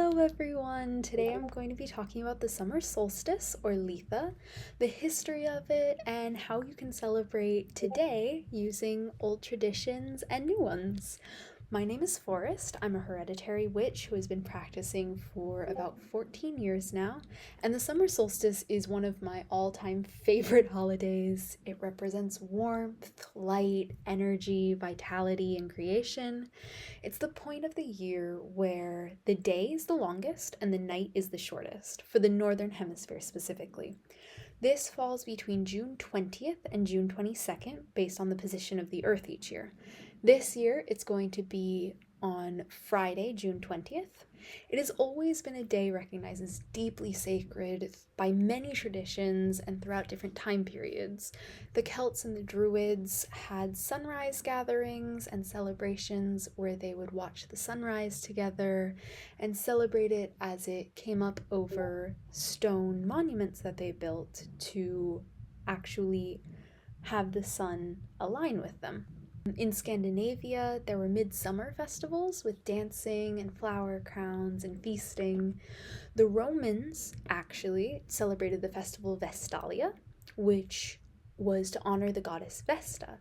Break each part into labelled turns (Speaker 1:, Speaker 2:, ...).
Speaker 1: Hello everyone! Today I'm going to be talking about the summer solstice, or Litha, the history of it, and how you can celebrate today using old traditions and new ones. My name is Forrest. I'm a hereditary witch who has been practicing for about 14 years now, and the summer solstice is one of my all-time favorite holidays. It represents warmth, light, energy, vitality, and creation. It's the point of the year where the day is the longest and the night is the shortest, for the Northern Hemisphere specifically. This falls between June 20th and June 22nd, based on the position of the Earth each year. This year, it's going to be on Friday, June 20th. It has always been a day recognized as deeply sacred by many traditions and throughout different time periods. The Celts and the Druids had sunrise gatherings and celebrations where they would watch the sunrise together and celebrate it as it came up over stone monuments that they built to actually have the sun align with them. In Scandinavia, there were midsummer festivals with dancing and flower crowns and feasting. The Romans actually celebrated the festival Vestalia, which was to honor the goddess Vesta,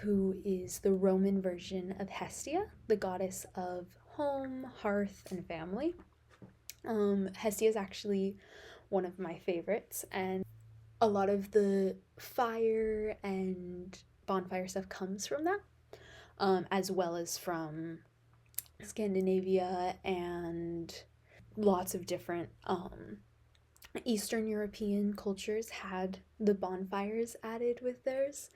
Speaker 1: who is the Roman version of Hestia, the goddess of home, hearth, and family. Hestia is actually one of my favorites, and a lot of the fire and bonfire stuff comes from that, as well as from Scandinavia and lots of different Eastern European cultures had the bonfires added with theirs.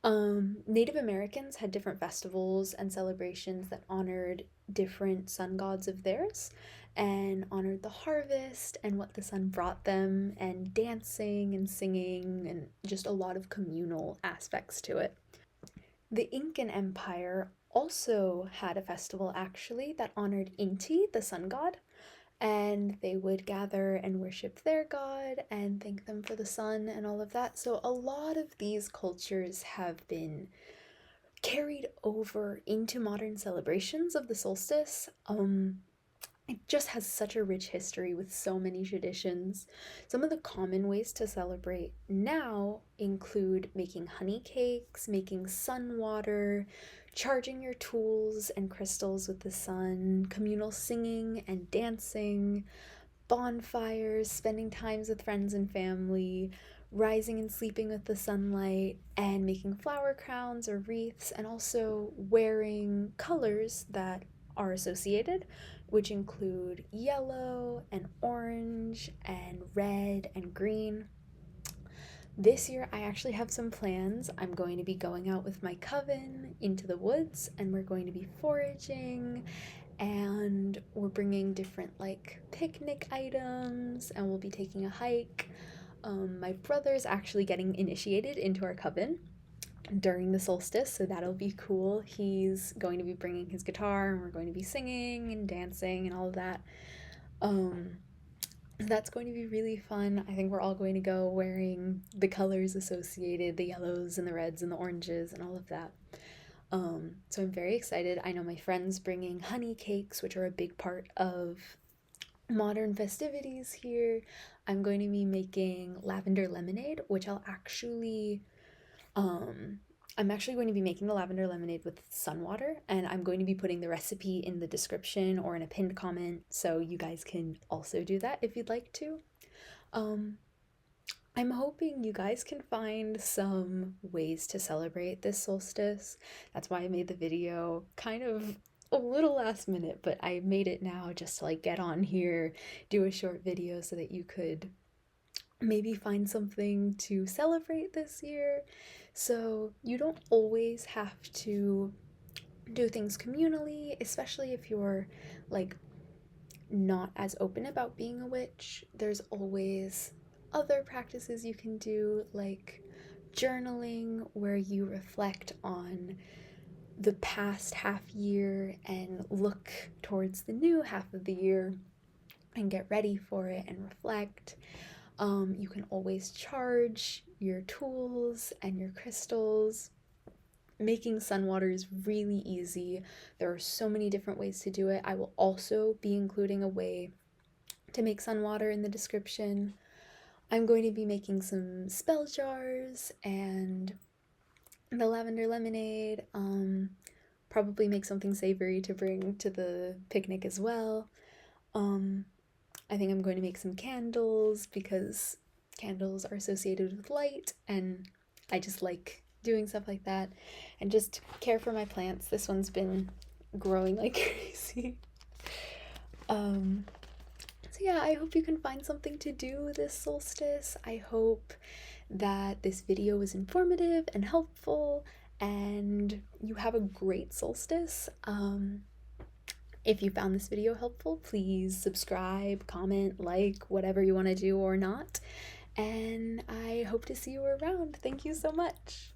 Speaker 1: Native Americans had different festivals and celebrations that honored different sun gods of theirs and honored the harvest and what the sun brought them, and dancing and singing and just a lot of communal aspects to it. The Incan Empire also had a festival actually that honored Inti, the sun god, and they would gather and worship their god and thank them for the sun and all of that. So a lot of these cultures have been carried over into modern celebrations of the solstice. It just has such a rich history with so many traditions. Some of the common ways to celebrate now include making honey cakes, making sun water, charging your tools and crystals with the sun, communal singing and dancing, bonfires, spending times with friends and family, rising and sleeping with the sunlight, and making flower crowns or wreaths, and also wearing colors that are associated, which include yellow and orange and red and green. This year, I actually have some plans. I'm going to be going out with my coven into the woods, and we're going to be foraging, and we're bringing different like picnic items, and we'll be taking a hike. My brother's actually getting initiated into our coven during the solstice, so that'll be cool. He's going to be bringing his guitar, and we're going to be singing and dancing and all of that. That's going to be really fun. I think we're all going to go wearing the colors associated, the yellows and the reds and the oranges and all of that. So I'm very excited. I know my friend's bringing honey cakes, which are a big part of modern festivities here. I'm going to be making lavender lemonade, which I'm actually going to be making the lavender lemonade with Sunwater, and I'm going to be putting the recipe in the description or in a pinned comment, so you guys can also do that if you'd like to. I'm hoping you guys can find some ways to celebrate this solstice. That's why I made the video kind of a little last minute, but I made it now just to like get on here, do a short video so that you could maybe find something to celebrate this year. So you don't always have to do things communally, especially if you're like not as open about being a witch. There's always other practices you can do, like journaling, where you reflect on the past half year and look towards the new half of the year and get ready for it and reflect. You can always charge your tools and your crystals. making Sunwater is really easy. There are so many different ways to do it. I will also be including a way to make Sunwater in the description. I'm going to be making some spell jars and the lavender lemonade. Probably make something savory to bring to the picnic as well. I think I'm going to make some candles because candles are associated with light, and I just like doing stuff like that and just care for my plants. This one's been growing like crazy. So yeah, I hope you can find something to do this solstice. I hope that this video was informative and helpful and you have a great solstice. If you found this video helpful, please subscribe, comment, like, whatever you want to do or not. And I hope to see you around. Thank you so much.